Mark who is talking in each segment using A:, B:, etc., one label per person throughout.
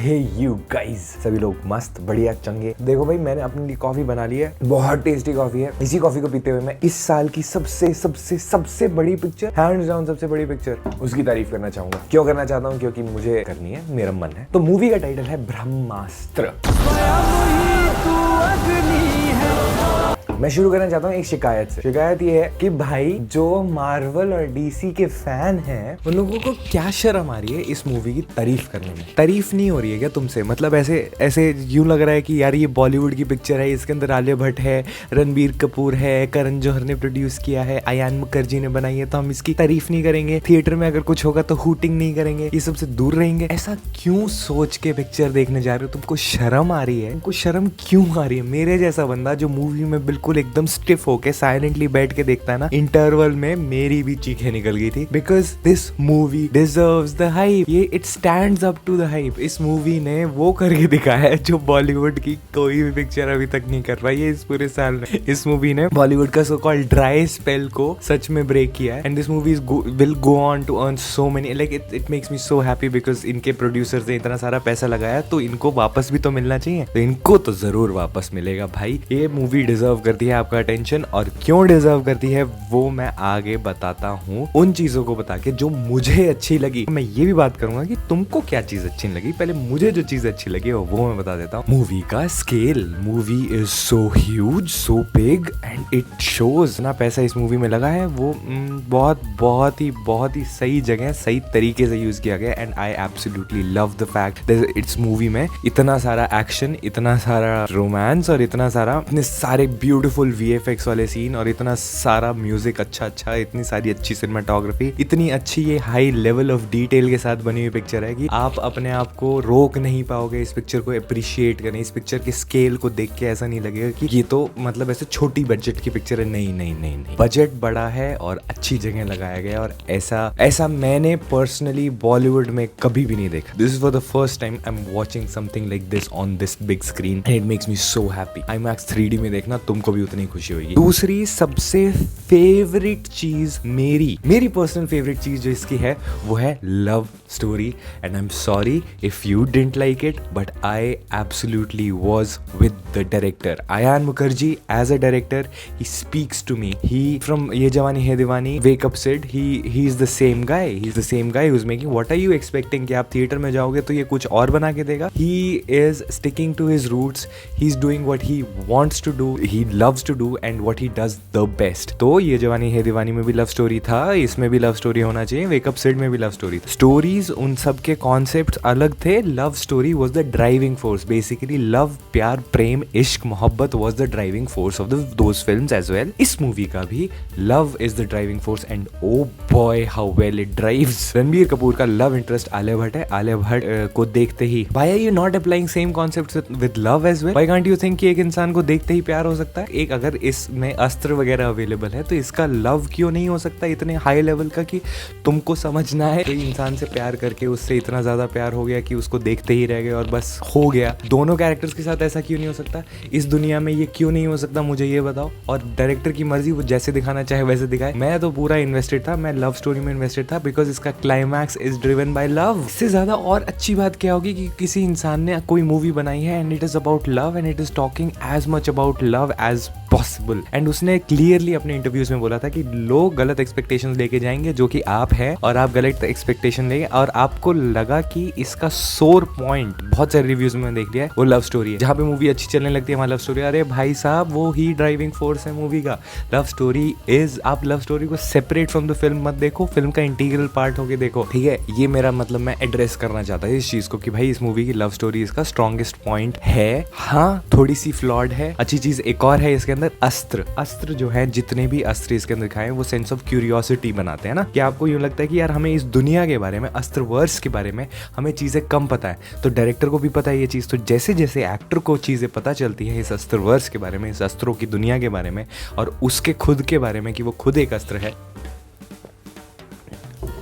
A: Hey you guys, सभी लोग मस्त बढ़िया चंगे। देखो भाई, मैंने अपने लिए कॉफी बना ली है, बहुत टेस्टी कॉफी है। इसी कॉफी को पीते हुए मैं इस साल की सबसे सबसे सबसे बड़ी पिक्चर, हैंड्स डाउन सबसे बड़ी पिक्चर, उसकी तारीफ करना चाहूंगा। क्यों करना चाहता हूँ? क्योंकि मुझे करनी है, मेरा मन है। तो मूवी का टाइटल है ब्रह्मास्त्र। मैं शुरू करना चाहता हूँ एक शिकायत से। शिकायत ये है कि भाई जो मार्वल और डीसी के फैन हैं उन लोगों को क्या शर्म आ रही है इस मूवी की तारीफ करने में। तारीफ नहीं हो रही है क्या तुमसे? मतलब ऐसे यूं लग रहा है कि यार ये बॉलीवुड की पिक्चर है, इसके अंदर आलिया भट्ट है, रणबीर कपूर है, करण जौहर ने प्रोड्यूस किया है, अयान मुखर्जी ने बनाई है, तो हम इसकी तारीफ नहीं करेंगे। थिएटर में अगर कुछ होगा तो हूटिंग नहीं करेंगे, ये सबसे दूर रहेंगे। ऐसा क्यों सोच के पिक्चर देखने जा रहे हो? तुमको शर्म आ रही है? तुमको शर्म क्यों आ रही है? मेरे जैसा बंदा जो मूवी में बिल्कुल एकदम स्टिफ होके साइलेंटली बैठ के देखता है ना, इंटरवल में मेरी भी चीखें निकल गई थी। Because this movie deserves the hype. Yeah it stands up to the hype. इस मूवी ने वो करके दिखाया है जो बॉलीवुड की कोई भी पिक्चर अभी तक नहीं कर पाई है इस पूरे साल में। इस मूवी ने बॉलीवुड का सो कॉल्ड ड्राई स्पेल को सच में ब्रेक किया है। And this movie will go on to earn so many, like it makes me so happy because इनके प्रोड्यूसर्स ने इतना सारा पैसा लगाया तो इनको वापस भी तो मिलना चाहिए। तो इनको तो जरूर वापस मिलेगा भाई। ये मूवी डिजर्व करती है आपका अटेंशन, और क्यों डिजर्व करती है वो मैं आगे बताता हूँ। उन चीजों को बता के जो मुझे अच्छी लगी। मैं ये भी बात करूंगा कि तुमको क्या चीज अच्छी लगी। पहले मुझे जो चीज अच्छी लगी वो मैं बता देता हूँ। मूवी का scale. Movie is so huge, so big and it shows ना पैसा इस मूवी में लगा है वो बहुत ही सही जगह सही तरीके से यूज किया गया। And I absolutely love the fact it's movie में इतना सारा एक्शन, इतना सारा रोमांस और इतना सारे ब्यूटीफुल VFX वाले सीन और इतना सारा म्यूजिक अच्छा, इतनी सारी अच्छी सिनेमाटोग्राफी, इतनी अच्छी ये हाई लेवल ऑफ डिटेल के साथ बनी हुई पिक्चर है कि आप अपने आप को रोक नहीं पाओगे इस पिक्चर को अप्रिशिएट करने। इस पिक्चर के स्केल को देख के ऐसा नहीं लगेगा कि ये तो मतलब ऐसे छोटी बजट की पिक्चर है। नहीं, बजट बड़ा है और अच्छी जगह लगाया गया। और ऐसा मैंने पर्सनली बॉलीवुड में कभी भी नहीं देखा। This is for the first time I am watching something like this on this big screen and it makes me so happy. IMAX 3D में देखना तुमको भी उतनी खुशी होगी। दूसरी सबसे फेवरेट चीज, मेरी पर्सनल फेवरेट चीज जो इसकी है वो है love story. And I am sorry if you didn't like it, but I absolutely was with the director Ayan Mukherjee. As a director he speaks to me. He from Yeh Jawaani Hai Deewani, wake up Sid, he is the same guy. He is the same guy who is making what are you expecting कि आप theatre में जाओगे तो ये कुछ और बना के देगा। He is sticking to his roots. He is doing what he wants to do, he loves to do and what he does the best. तो ये जवानी है दीवानी में भी लव स्टोरी था, इसमें भी लव स्टोरी होना चाहिए, वेकअप सिड में भी लव स्टोरी। स्टोरीज उन सब के कॉन्सेप्ट्स अलग थे। Love story was the driving force. Basically love, प्यार, प्रेम, इश्क, मोहब्बत was the driving force of those films as well. इस मूवी का भी love is the driving force and oh boy how well it drives. Ranbir Kapoor का लव इंटरेस्ट आलिया भट्ट है। आलिया भट्ट को देखते ही why are you not applying same concepts with love as well? Why can't you think कि एक इंसान को देखते ही प्यार हो सकता है? एक अगर इसमें अस्त्र वगैरह अवेलेबल है तो इसका लव क्यों नहीं हो सकता इतने हाई लेवल का कि तुमको समझना है कोई इंसान से प्यार करके उससे इतना ज्यादा प्यार हो गया कि उसको देखते ही रह गए और बस हो गया। दोनों कैरेक्टर्स के साथ ऐसा क्यों नहीं हो सकता? इस दुनिया में ये क्यों नहीं हो सकता, मुझे ये बताओ। और डायरेक्टर की मर्जी, वो जैसे दिखाना चाहे वैसे दिखाए। मैं तो पूरा इन्वेस्टेड था, मैं लव स्टोरी में इन्वेस्टेड था बिकॉज इसका climax is driven by love. इससे ज्यादा और अच्छी बात क्या होगी कि किसी इंसान ने कोई मूवी बनाई है and it is about love and it is talking as much about love as possible. And उसने क्लियरली अपने इंटरव्यूज में बोला था कि लोग गलत एक्सपेक्टेशंस लेके जाएंगे जो कि आप है, और आप गलत एक्सपेक्टेशन लेंगे और आपको लगा कि इसका सोर पॉइंट बहुत सारे रिव्यूज में देख लिया है वो लव स्टोरी है। जहाँ पे मूवी अच्छी चलने लगती है वहाँ लव स्टोरी। अरे भाई साहब, वो ही ड्राइविंग फोर्स है मूवी का। लव स्टोरी इज, आप लव स्टोरी को सेपरेट फ्रॉम द फिल्म मत देखो, फिल्म का इंटीग्रल पार्ट होके देखो, ठीक है? ये मेरा मतलब मैं एड्रेस करना चाहता है इस चीज को कि भाई इस मूवी की लव स्टोरी इसका स्ट्रॉन्गेस्ट पॉइंट है। हाँ, थोड़ी सी फ्लॉड है। अच्छी चीज एक और है इसके अंदर, अस्त्र जो है, जितने भी अस्त्र इसके अंदर दिखाए वो सेंस ऑफ क्यूरियोसिटी बनाते हैं ना, कि आपको यूं लगता है कि यार हमें इस दुनिया के बारे में, अस्त्रवर्ष के बारे में हमें चीजें कम पता है। तो डायरेक्टर को भी पता है ये चीज। तो जैसे जैसे एक्टर को चीजें पता चलती है इस अस्त्रवर्ष के बारे में, इस अस्त्रों की दुनिया के बारे में और उसके खुद के बारे में कि वो खुद एक अस्त्र है,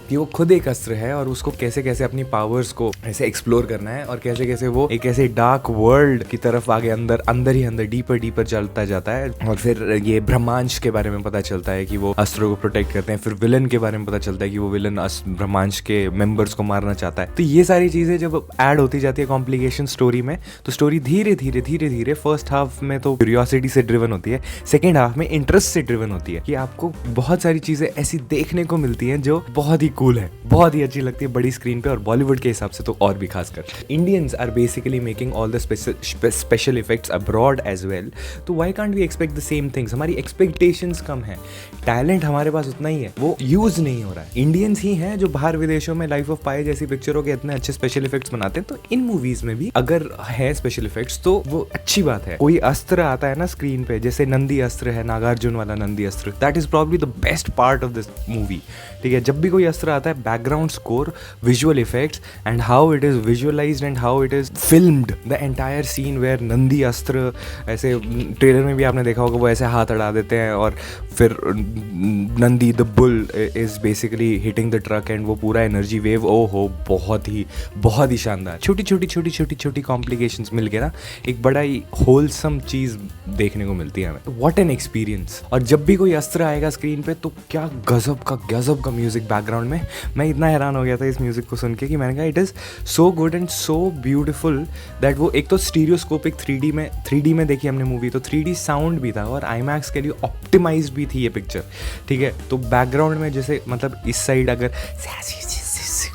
A: कि वो खुद एक अस्त्र है और उसको कैसे कैसे अपनी पावर्स को ऐसे एक्सप्लोर करना है और कैसे कैसे वो एक ऐसे डार्क वर्ल्ड की तरफ आगे अंदर ही अंदर डीपर चलता जाता है। और फिर ये ब्रह्मांश के बारे में पता चलता है कि वो अस्त्रों को प्रोटेक्ट करते हैं। फिर विलन के बारे में पता चलता है कि वो विलन ब्रह्मांश के मेंबर्स को मारना चाहता है। तो ये सारी चीजें जब ऐड होती जाती है कॉम्प्लिकेशन स्टोरी में, तो स्टोरी धीरे धीरे फर्स्ट हाफ में तो क्यूरियोसिटी से ड्रिवन होती है, सेकेंड हाफ में इंटरेस्ट से ड्रिवन होती है कि आपको बहुत सारी चीजें ऐसी देखने को मिलती हैं जो बहुत ही कूल है, बहुत ही अच्छी लगती है बड़ी स्क्रीन पे, और बॉलीवुड के हिसाब से तो और भी खासकर। Indians are basically making all the special effects abroad as well, तो why can't we expect the same things. हमारी एक्सपेक्टेशंस कम है, टैलेंट हमारे पास उतना ही है, वो यूज नहीं हो रहा है। इंडियंस ही हैं जो बाहर विदेशों में लाइफ ऑफ पाई जैसी पिक्चरों के इतने अच्छे स्पेशल इफेक्ट्स बनाते हैं, तो इन मूवीज में भी अगर है स्पेशल इफेक्ट्स तो वो अच्छी बात है। कोई अस्त्र आता है ना स्क्रीन पे, जैसे नंदी अस्त्र है, नागार्जुन वाला Nandi Astra, that is probably the best part of this movie. ठीक है, जब भी कोई अस्त्र आता है, background score, visual effects and how it is visualised and how it is filmed, the entire scene where Nandi Astra, ऐसे ट्रेलर में भी आपने देखा होगा वो ऐसे हाथ अड़ा देते हैं और फिर Nandi the bull is basically hitting the truck and वो पूरा एनर्जी वेव, ओ हो, बहुत ही शानदार। छोटी कॉम्प्लिकेशंस मिल के ना एक बड़ा ही होलसम चीज देखने को मिलती है हमें। What an experience. और जब भी कोई अस्त्र आएगा स्क्रीन पे तो क्या गजब का म्यूजिक बैकग्राउंड में। मैं इतना हैरान हो गया था इस म्यूजिक को सुन के कि मैंने कहा it is so good and so beautiful that वो एक तो स्टीरियोस्कोपिक 3D में देखी हमने मूवी, तो 3D साउंड भी था और IMAX के लिए ऑप्टिमाइज्ड भी थी ये पिक्चर। ठीक है, तो बैकग्राउंड में जैसे मतलब इस साइड अगर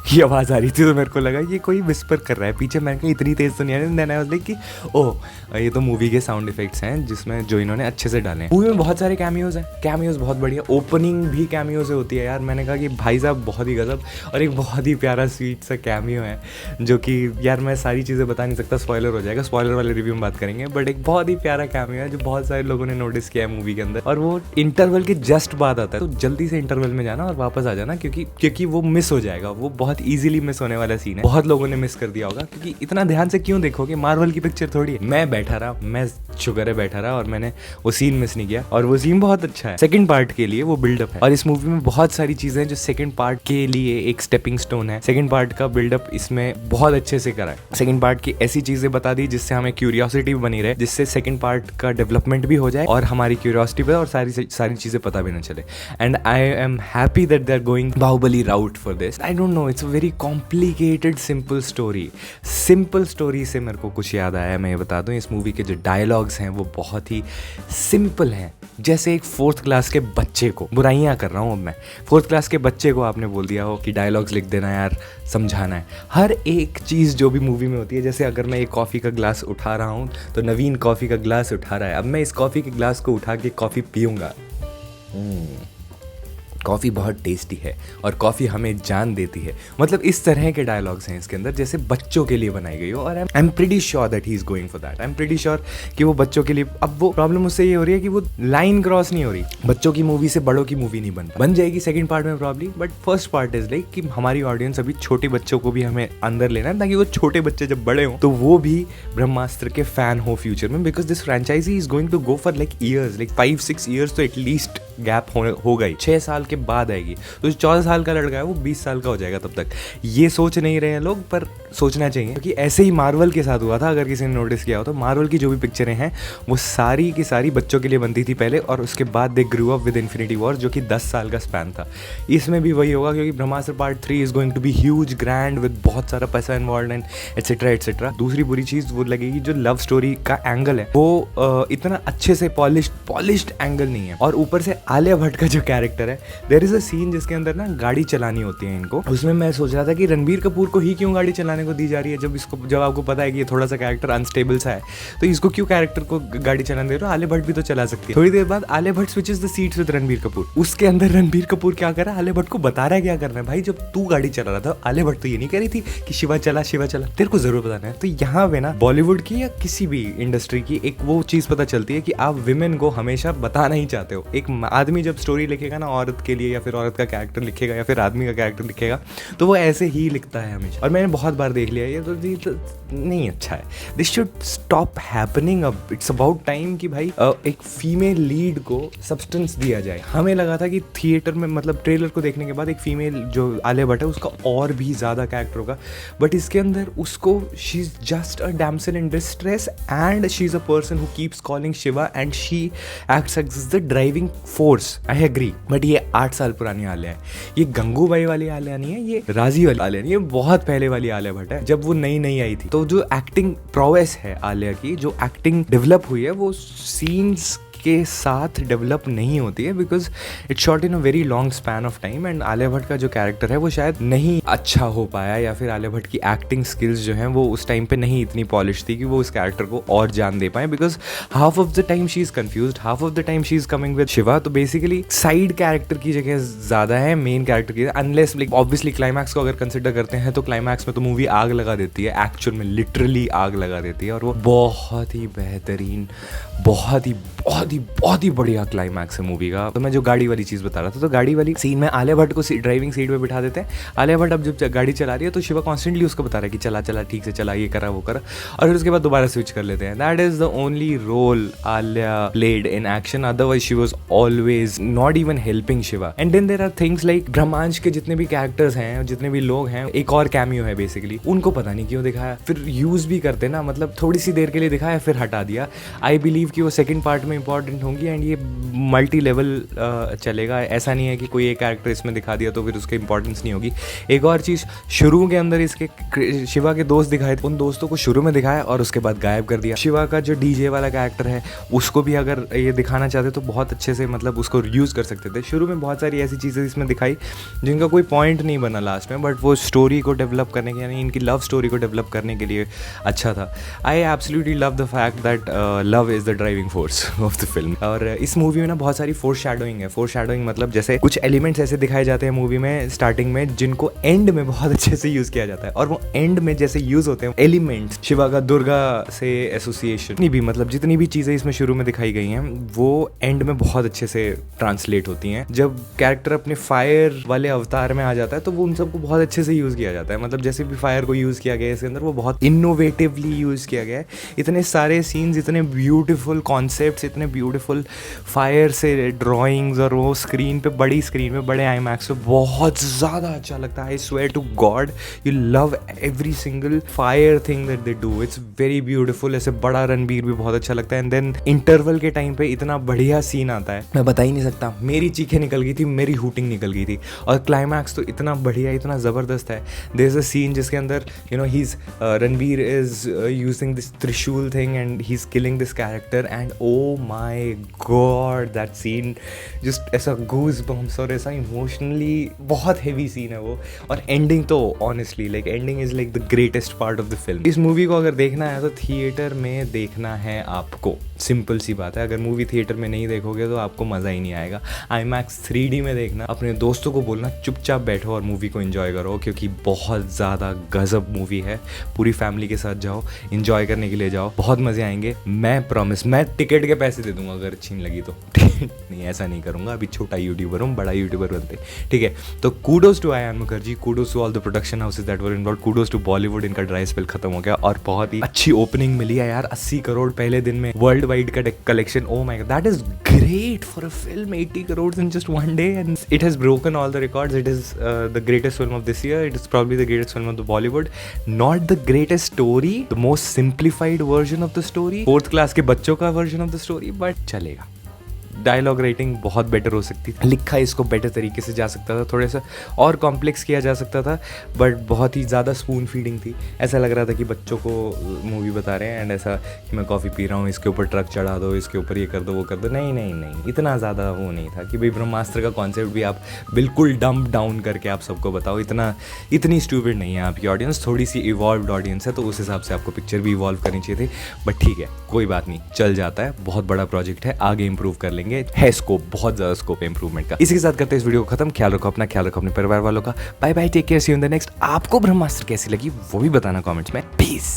A: की आवाज़ आ रही थी तो मेरे को लगा ये कोई विस्पर कर रहा है पीछे। मैंने कहा इतनी तेज तो नहीं आ रही, देन आई वाज लाइक कि ओह ये तो मूवी के साउंड इफेक्ट्स हैं जिसमें जो इन्होंने अच्छे से डाले हैं। मूवी में बहुत सारे कैमियोज हैं, कैमियोज बहुत बढ़िया, ओपनिंग भी कैमियो से होती है यार। मैंने कहा कि भाई साहब बहुत ही गजब, और एक बहुत ही प्यारा स्वीट सा कैमियो है जो कि यार मैं सारी चीज़ें बता नहीं सकता, स्पॉइलर हो जाएगा, स्पॉइलर वाले रिव्यू में बात करेंगे, बट एक बहुत ही प्यारा कैमियो है जो बहुत सारे लोगों ने नोटिस किया है मूवी के अंदर, और वो इंटरवल के जस्ट बाद आता है। तो जल्दी से इंटरवल में जाना और वापस आ जाना क्योंकि वो मिस हो जाएगा, वो बहुत ईजिली मिस होने वाला सीन है। बहुत लोगों ने मिस कर दिया होगा क्योंकि इतना ध्यान से क्यों देखोगे, मार्वल की पिक्चर थोड़ी है। मैं बैठा रहा, मैं शुगर है बैठा रहा और मैंने वो सीन मिस नहीं किया, और वो सीन बहुत अच्छा है। सेकंड पार्ट के लिए वो बिल्डअप है, और इस मूवी में बहुत सारी चीजें हैं जो सेकंड पार्ट के लिए एक स्टेपिंग स्टोन है। सेकंड पार्ट का बिल्डअप इसमें बहुत अच्छे से करा है। सेकंड पार्ट की ऐसी चीजें बता दी जिससे हमें क्यूरियोसिटी भी बनी रहे, जिससे सेकंड पार्ट का डेवलपमेंट भी हो जाए और हमारी क्यूरियोसिटी पे और सारी चीजें पता भी ना चले। And I am happy that they are going Baahubali route for this. I don't know, it's a very complicated simple story से मेरे को कुछ याद आया, मैं ये बता दूं। इस मूवी के जो डायलॉग्स हैं वो बहुत ही सिंपल हैं, जैसे एक 4th क्लास के बच्चे को, बुराइयां कर रहा हूँ अब मैं, 4th क्लास के बच्चे को आपने बोल दिया हो कि डायलॉग्स लिख देना यार, समझाना है। हर एक चीज़ जो भी मूवी में होती है, जैसे अगर मैं एक कॉफ़ी का ग्लास उठा रहा हूँ तो नवीन कॉफ़ी का ग्लास उठा रहा है, अब मैं इस कॉफ़ी के ग्लास को उठा के कॉफ़ी पीऊँगा। कॉफ़ी बहुत टेस्टी है और कॉफ़ी हमें जान देती है। मतलब इस तरह के डायलॉग्स हैं इसके अंदर, जैसे बच्चों के लिए बनाई गई हो, और I am pretty sure that he is going for that. I am pretty sure कि वो बच्चों के लिए, अब वो प्रॉब्लम उससे ये हो रही है कि वो लाइन क्रॉस नहीं हो रही, बच्चों की मूवी से बड़ों की मूवी नहीं बन जाएगी सेकंड पार्ट में probably, but first part is like कि हमारी ऑडियंस अभी छोटे बच्चों को भी हमें अंदर लेना है, ताकि वो छोटे बच्चे जब बड़े हों तो वो भी ब्रह्मास्त्र के फैन हो फ्यूचर में, because this franchise is going to go for like years, like 5-6 years तो एटलीस्ट गैप हो गई, 6 साल के बाद आएगी। तो जो 14 साल का लड़का है वो 20 साल का हो जाएगा तब तक। ये सोच नहीं रहे हैं लोग, पर सोचना चाहिए, क्योंकि ऐसे ही मार्वल के साथ हुआ था। अगर किसी ने नोटिस किया हो तो मार्वल की जो भी पिक्चरें हैं वो सारी की सारी बच्चों के लिए बनती थी पहले, और उसके बाद they grew up with Infinity War, जो कि 10 साल का स्पैन था। इसमें भी वही होगा, क्योंकि Brahmastra part 3 is going to be huge, grand, with बहुत सारा पैसा इन्वॉल्व एंड एटसेट्रा। दूसरी बुरी चीज़ वो लगेगी, जो लव स्टोरी का एंगल है वो इतना अच्छे से पॉलिश्ड एंगल नहीं है। और ऊपर से आलिया भट्ट का जो कैरेक्टर है, देयर इज अ सीन जिसके अंदर ना गाड़ी चलानी होती है इनको, उसमें मैं सोच रहा था कि रणबीर कपूर को ही क्यों गाड़ी चलाने को दी जा रही है, जब आपको पता है कि ये थोड़ा सा कैरेक्टर अनस्टेबल सा है, तो इसको क्यों कैरेक्टर को गाड़ी चलाने दे रहे हो। आलिया भट्ट भी तो चला सकती है। थोड़ी देर बाद Alia Bhatt switches the seats with Ranbir Kapoor. उसके अंदर रणबीर कपूर क्या कर रहा है, आलिया भट्ट को बता रहा है क्या करना है। भाई जब तू गाड़ी चला रहा था, आलिया भट्ट तो ये नहीं कह रही थी कि शिवा चला, तेरे को जरूर बताना है। तो यहाँ पे ना बॉलीवुड की या किसी भी इंडस्ट्री की एक वो चीज पता चलती है कि आप विमेन को हमेशा बताना ही चाहते हो। एक आदमी जब स्टोरी लिखेगा ना औरत के लिए, या फिर औरत का कैरेक्टर लिखेगा, या फिर आदमी का कैरेक्टर लिखेगा, तो वो ऐसे ही लिखता है हमेशा। और मैंने बहुत बार देख लिया ये तो नहीं अच्छा है। This should stop happening. अब इट्स अबाउट टाइम कि भाई एक फीमेल लीड को सब्सटेंस दिया जाए। हमें लगा था कि थिएटर में, मतलब ट्रेलर को देखने के बाद, एक फीमेल जो आलिया भट्ट है उसका और भी ज़्यादा कैरेक्टर होगा, बट इसके अंदर उसको she is just a damsel in distress and she is a person who keeps calling Shiva and she acts as the driving force. I agree, but ये 8 साल पुरानी आलिया है। ये गंगूबाई वाली आलिया नहीं है, ये राजी वाली आलिया नहीं है, बहुत पहले वाली आलिया भट्ट है, जब वो नई नई आई थी। तो जो एक्टिंग प्रोवेस है आलिया की, जो एक्टिंग डेवलप हुई है, वो सीन्स के साथ डेवलप नहीं होती है, because it shot in a very long span of time. And Alia Bhatt का जो कैरेक्टर है वो शायद नहीं अच्छा हो पाया, या फिर आलिया भट्ट की एक्टिंग स्किल्स जो हैं वो उस टाइम पे नहीं इतनी पॉलिश थी कि वो उस कैरेक्टर को और जान दे पाए, because half of the time she is confused, half of the time she is coming with Shiva. तो बेसिकली साइड कैरेक्टर की जगह ज्यादा है मेन कैरेक्टर की, अनलेस लाइक ऑब्वियसली क्लाइमैक्स को अगर कंसिडर करते हैं तो क्लाइमैक्स में तो मूवी आग लगा देती है, एक्चुअल में लिटरली आग लगा देती है, और वो बहुत ही बेहतरीन, बहुत ही बढ़िया क्लाइमैक्स है मूवी का। तो मैं जो गाड़ी वाली चीज़ बता रहा था, तो गाड़ी वाली सीन में आलिया भट्ट को ड्राइविंग सीट पे बिठा देते हैं। आलिया भट्ट अब जब गाड़ी चला रही है तो शिवा कॉन्स्टेंटली उसको बता रहा है कि चला चला ठीक से चला, ये करा वो करा, और फिर उसके बाद दोबारा स्विच कर लेते हैं। That is the only role Alia played in action, otherwise she was always not even helping Shiva. And then there are things like Brahmansh के जितने भी कैरेक्टर्स हैं, जितने भी लोग हैं, एक और कैमियो है बेसिकली, उनको पता नहीं क्यों दिखाया, फिर यूज भी करते ना, मतलब थोड़ी सी देर के लिए दिखाया फिर हटा दिया। आई बिलीव कि वो सेकंड पार्ट में इंपॉर्टेंट होंगी एंड ये मल्टी लेवल चलेगा। ऐसा नहीं है कि कोई एक कैरेक्टर इसमें दिखा दिया तो फिर उसकी इंपॉर्टेंस नहीं होगी। एक और चीज़, शुरू के अंदर इसके शिवा के दोस्त दिखाए थे, उन दोस्तों को शुरू में दिखाया और उसके बाद गायब कर दिया। शिवा का जो डीजे वाला कैरेक्टर है उसको भी अगर ये दिखाना चाहते तो बहुत अच्छे से, मतलब उसको यूज़ कर सकते थे। शुरू में बहुत सारी ऐसी चीज़ें इसमें दिखाई जिनका कोई पॉइंट नहीं बना लास्ट में, बट वो स्टोरी को डेवलप करने के, यानी इनकी लव स्टोरी को डेवलप करने के लिए अच्छा था। I absolutely love the fact that love is the driving force of the film. और इस मूवी में ना बहुत सारी फोरशैडोइंग है। फोरशैडोइंग मतलब जैसे कुछ एलिमेंट्स ऐसे दिखाए जाते हैं मूवी में स्टार्टिंग में जिनको एंड में बहुत अच्छे से यूज किया जाता है, और वो एंड में जैसे यूज होते हैं एलिमेंट्स, शिवा का दुर्गा से एसोसिएशन भी, मतलब जितनी भी चीजें इसमें शुरू में दिखाई गई हैं वो एंड में बहुत अच्छे से ट्रांसलेट होती हैं। जब कैरेक्टर अपने फायर वाले अवतार में आ जाता है तो वो उन सबको बहुत अच्छे से यूज किया जाता है, मतलब जैसे भी फायर को यूज किया गया है इसके अंदर वो बहुत इनोवेटिवली यूज किया गया है। इतने सारे सीन्स, इतने ब्यूटीफुल कॉन्सेप्ट्स, इतने ब्यूटीफुल फायर से ड्राइंग्स, और वो स्क्रीन पे, बड़ी स्क्रीन पे, बड़े आईमैक्स पे बहुत ज़्यादा अच्छा लगता है। I swear to God you love every single fire thing that they do, it's very beautiful. ऐसे बड़ा रणबीर भी बहुत अच्छा लगता है। एंड देन इंटरवल के टाइम पे इतना बढ़िया सीन आता है, मैं बता ही नहीं सकता, मेरी चीखें निकल गई थी, मेरी हूटिंग निकल गई थी। और क्लाइमैक्स तो इतना बढ़िया, इतना ज़बरदस्त है। देयर इज अ सीन जिसके अंदर Ranbir is using this trishul thing and he is killing this character, and oh my God that scene just ऐसा गूज बम्स, और ऐसा इमोशनली बहुत हेवी सीन है वो। और एंडिंग तो honestly like ending is like the greatest part of the film. इस movie को अगर देखना है तो थिएटर में देखना है आपको, सिंपल सी बात है। अगर मूवी थिएटर में नहीं देखोगे तो आपको मज़ा ही नहीं आएगा। IMAX 3D में देखना, अपने दोस्तों को बोलना चुपचाप बैठो और मूवी को एंजॉय करो, क्योंकि बहुत ज़्यादा गजब मूवी है। पूरी फैमिली के साथ जाओ, एंजॉय करने के लिए जाओ, बहुत मज़े आएंगे। मैं प्रॉमिस, मैं टिकट के पैसे दे दूंगा अगर अच्छी नहीं लगी तो। नहीं, ऐसा नहीं करूँगा, अभी छोटा यूट्यूबर हूँ, बड़ा यूट्यूबर बनते, ठीक है। तो kudos to Ayan Mukerji, kudos to all the production houses that were involved, kudos to Bollywood, इनका ड्राई स्पेल खत्म हो गया और बहुत ही अच्छी ओपनिंग मिली है यार। 80 करोड़ पहले दिन में वर्ल्ड वाइड का collection, O my God, that is great for a film. 80 crores in just one day, and it has broken all the records. It is the greatest film of this year. It is probably the greatest film of the Bollywood. Not the greatest story, the most simplified version of the story, 4th class के बच्चों का version of the story, but चलेगा। Dialogue writing बहुत better हो सकती थी, लिखा इसको बेटर तरीके से जा सकता था, थोड़ा सा और कॉम्प्लेक्स किया जा सकता था, बट बहुत ही ज़्यादा स्पून फीडिंग थी। ऐसा लग रहा था कि बच्चों को मूवी बता रहे हैं, एंड ऐसा कि मैं कॉफ़ी पी रहा हूँ, इसके ऊपर ट्रक चढ़ा दो, इसके ऊपर ये कर दो, वो कर दो। नहीं नहीं नहीं, इतना ज़्यादा वो नहीं था कि भाई ब्रह्मास्त्र का कॉन्सेप्ट भी आप बिल्कुल डंप डाउन करके आप सबको बताओ। इतनी स्टूपिड नहीं है आपकी ऑडियंस, थोड़ी सी इवॉल्व्ड ऑडियंस है, तो उस हिसाब से आपको पिक्चर भी इवॉल्व करनी चाहिए थी। बट ठीक है, कोई बात नहीं, चल जाता है। बहुत बड़ा प्रोजेक्ट है, आगे इंप्रूव कर लेंगे, है स्कोप, बहुत ज्यादा स्कोप है इंप्रूवमेंट का। इसी के साथ करते हैं इस वीडियो को खत्म। ख्याल रखो अपना, ख्याल रखो अपने परिवार वालों का। Bye bye, take care, see you in the next. आपको ब्रह्मास्त्र कैसी लगी वो भी बताना कमेंट्स में। पीस।